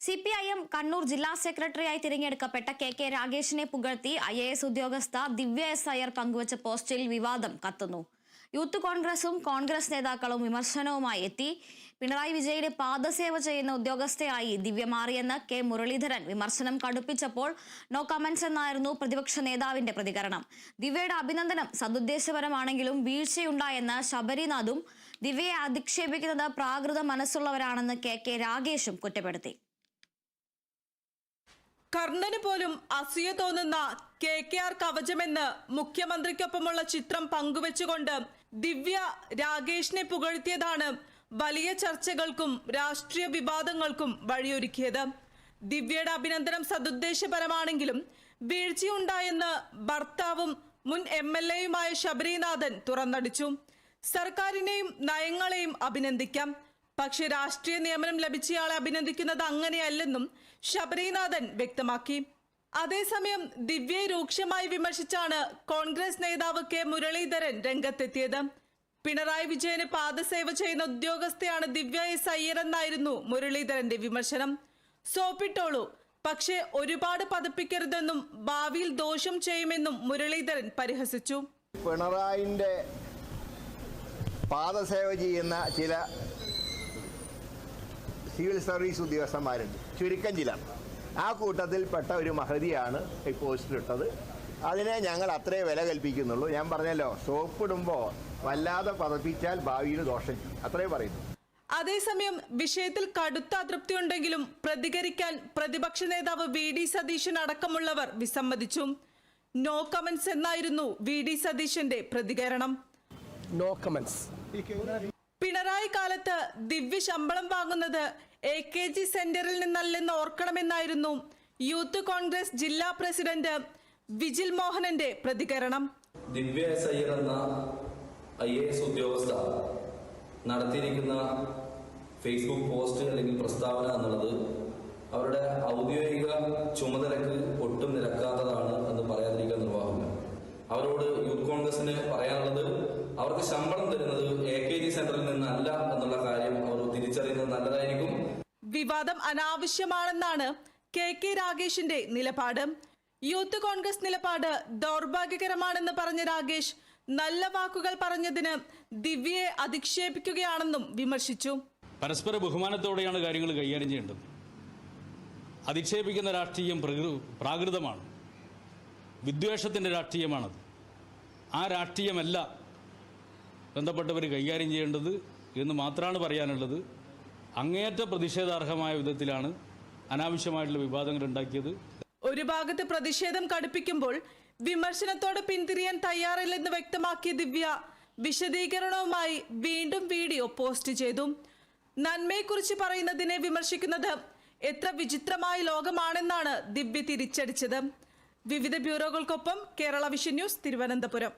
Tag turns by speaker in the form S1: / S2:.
S1: CPIM Kannur ജില്ലാ സെക്രട്ടറിയായി തിരഞ്ഞെടുക്കപ്പെട്ട കെ രാഗേഷിനെ പുകഴ്ത്തി IAS ഉദ്യോഗസ്ഥ ദിവ്യ എസ് അയ്യർ പങ്കുവച്ച പോസ്റ്റിൽ വിവാദം കത്തുന്നു. യൂത്ത് കോൺഗ്രസും കോൺഗ്രസ് നേതാക്കളും വിമർശനവുമായി എത്തി. പിണറായി വിജയന്റെ പാദസേവ ചെയ്യുന്ന ഉദ്യോഗസ്ഥയായി ദിവ്യ മാറിയെന്ന് കെ മുരളീധരൻ വിമർശനം കടുപ്പിച്ചപ്പോൾ നോ കമന്റ്സ് എന്നായിരുന്നു പ്രതിപക്ഷ നേതാവിന്റെ പ്രതികരണം. ദിവ്യയുടെ അഭിനന്ദനം സദുദ്ദേശപരമാണെങ്കിലും വീഴ്ചയുണ്ടായെന്ന് ശബരിനാഥും ദിവ്യയെ അധിക്ഷേപിക്കുന്നത് പ്രാകൃത മനസ്സുള്ളവരാണെന്ന് കെ രാഗേഷും കുറ്റപ്പെടുത്തി.
S2: കർണന് പോലും അസൂയ തോന്നുന്ന KKR കവചമെന്ന് മുഖ്യമന്ത്രിക്കൊപ്പമുള്ള ചിത്രം പങ്കുവെച്ചുകൊണ്ട് ദിവ്യ രാഗേഷിനെ പുകഴ്ത്തിയതാണ് വലിയ ചർച്ചകൾക്കും രാഷ്ട്രീയ വിവാദങ്ങൾക്കും വഴിയൊരുക്കിയത്. ദിവ്യയുടെ അഭിനന്ദനം സദുദ്ദേശപരമാണെങ്കിലും വീഴ്ചയുണ്ടായെന്ന് ഭർത്താവും മുൻ MLAയുമായ ശബരിനാഥൻ തുറന്നടിച്ചു. സർക്കാരിനെയും നയങ്ങളെയും അഭിനന്ദിക്കാം, പക്ഷേ രാഷ്ട്രീയ നിയമനം ലഭിച്ചയാളെ അഭിനന്ദിക്കുന്നത് അങ്ങനെയല്ലെന്നും ശബരിനാഥൻ വ്യക്തമാക്കി. അതേസമയം ദിവ്യയെ രൂക്ഷമായി വിമർശിച്ചാണ് കോൺഗ്രസ് നേതാവ് കെ മുരളീധരൻ രംഗത്തെത്തിയത്. പിണറായി വിജയന് പാദസേവ ചെയ്യുന്ന ഉദ്യോഗസ്ഥയാണ് ദിവ്യ എസ് അയ്യർ എന്നായിരുന്നു മുരളീധരന്റെ വിമർശനം. സോപ്പിട്ടോളൂ, പക്ഷേ ഒരുപാട് പതിപ്പിക്കരുതെന്നും ഭാവിയിൽ ദോഷം ചെയ്യുമെന്നും മുരളീധരൻ പരിഹസിച്ചു.
S3: പിണറായിന്റെ പാദസേവ ചെയ്യുന്ന ചില സിവിൽ സർവീസ് ഉദ്യോഗസ്ഥന്മാരുണ്ട്, ചുരുക്കം ചില. ആ കൂട്ടത്തിൽപ്പെട്ട ഒരു മഹതിയാണ് ഈ പോസ്റ്റിലിട്ടത്. അതിനെ ഞങ്ങൾ അത്രേ വില കൽപ്പിക്കുന്നുള്ളൂ. ഞാൻ പറഞ്ഞല്ലോ, സോപ്പിടുമ്പോൾ വല്ലാതെ പതപ്പിച്ചാൽ ഭാവിയിൽ ദോഷം ചെയ്യും, അത്രേ പറയുന്നു.
S2: അതേസമയം വിഷയത്തിൽ കടുത്ത അതൃപ്തി ഉണ്ടെങ്കിലും പ്രതികരിക്കാൻ പ്രതിപക്ഷ നേതാവ് VD സതീശൻ അടക്കമുള്ളവർ വിസമ്മതിച്ചു. നോ കമന്റ്സ് എന്നായിരുന്നു VD സതീശന്റെ പ്രതികരണം.
S4: No comments.
S2: പിണറായി കാലത്ത് ദിവ്യ ശമ്പളം വാങ്ങുന്നത് AKG സെന്ററിൽ നിന്നല്ലെന്ന് ഓർക്കണമെന്നായിരുന്നു യൂത്ത് കോൺഗ്രസ് ജില്ലാ പ്രസിഡന്റ് വിജിൽ മോഹനന്റെ പ്രതികരണം.
S5: ദിവ്യ എസ് അയ്യർ എന്ന IAS ഉദ്യോഗസ്ഥ നടത്തിയിരിക്കുന്ന ഫേസ്ബുക്ക് പോസ്റ്റ് അല്ലെങ്കിൽ പ്രസ്താവന എന്നുള്ളത് അവരുടെ ഔദ്യോഗിക ചുമതലക്ക് ഒട്ടും നിരക്കാത്തതാണ് എന്ന് പറയാതിരിക്കാൻ നിർവാഹമില്ല. അവരോട് യൂത്ത് കോൺഗ്രസിന് പറയാനുള്ളത്, അവർക്ക് ശമ്പളം തരുന്നത് AKG സെന്ററിൽ നിന്നല്ല എന്നുള്ള കാര്യം അവർ തിരിച്ചറിയുന്നത് നല്ലതായിരിക്കും.
S2: വിവാദം അനാവശ്യമാണെന്നാണ് KK രാഗേഷിന്റെ നിലപാട്. യൂത്ത് കോൺഗ്രസ് നിലപാട് ദൗർഭാഗ്യകരമാണെന്ന് പറഞ്ഞ രാഗേഷ് നല്ല വാക്കുകൾ പറഞ്ഞതിന് ദിവ്യയെ അധിക്ഷേപിക്കുകയാണെന്നും വിമർശിച്ചു.
S6: പരസ്പര ബഹുമാനത്തോടെയാണ് കാര്യങ്ങൾ കൈകാര്യം ചെയ്യേണ്ടത്. അധിക്ഷേപിക്കുന്ന രാഷ്ട്രീയം പ്രാകൃതമാണ്, വിദ്വേഷത്തിൻ്റെ രാഷ്ട്രീയമാണത്. ആ രാഷ്ട്രീയമല്ല ബന്ധപ്പെട്ടവർ കൈകാര്യം ചെയ്യേണ്ടത് എന്ന് മാത്രമാണ് പറയാനുള്ളത്. അങ്ങേയറ്റ പ്രതിഷേധാർഹമായ വിധത്തിലാണ് അനാവശ്യമായിട്ടുള്ള വിവാദങ്ങൾ ഉണ്ടാക്കിയത്.
S2: ഒരു ഭാഗത്ത് പ്രതിഷേധം കടുപ്പിക്കുമ്പോൾ വിമർശനത്തോട് പിന്തിരിയാൻ തയ്യാറില്ലെന്ന് വ്യക്തമാക്കിയ ദിവ്യ വിശദീകരണവുമായി വീണ്ടും വീഡിയോ പോസ്റ്റ് ചെയ്തു. നന്മയെക്കുറിച്ച് പറയുന്നതിനെ വിമർശിക്കുന്നത് എത്ര വിചിത്രമായ ലോകമാണെന്നാണ് ദിവ്യ തിരിച്ചടിച്ചത്. വിവിധ ബ്യൂറോകൾക്കൊപ്പം കേരള വിഷൻ ന്യൂസ്, തിരുവനന്തപുരം.